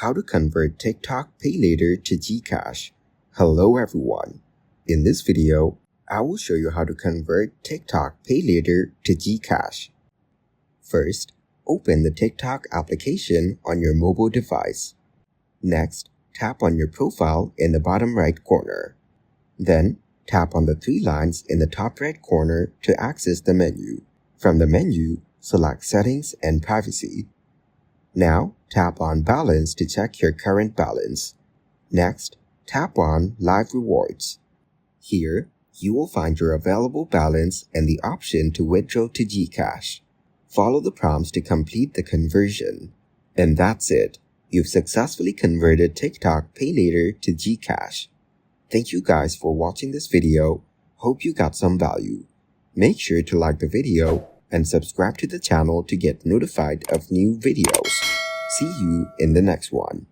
How to convert TikTok Paylater to Gcash. Hello everyone. In this video, I will show you how to convert TikTok Paylater to Gcash. First, open the TikTok application on your mobile device. Next, tap on your profile in the bottom right corner. Then, tap on the three lines in the top right corner to access the menu. From the menu, select Settings and Privacy. Now, tap on Balance to check your current balance. Next, tap on Live Rewards. Here, you will find your available balance and the option to withdraw to Gcash. Follow the prompts to complete the conversion. And that's it. You've successfully converted TikTok Paylater to Gcash. Thank you guys for watching this video. Hope you got some value. Make sure to like the video and subscribe to the channel to get notified of new videos. See you in the next one.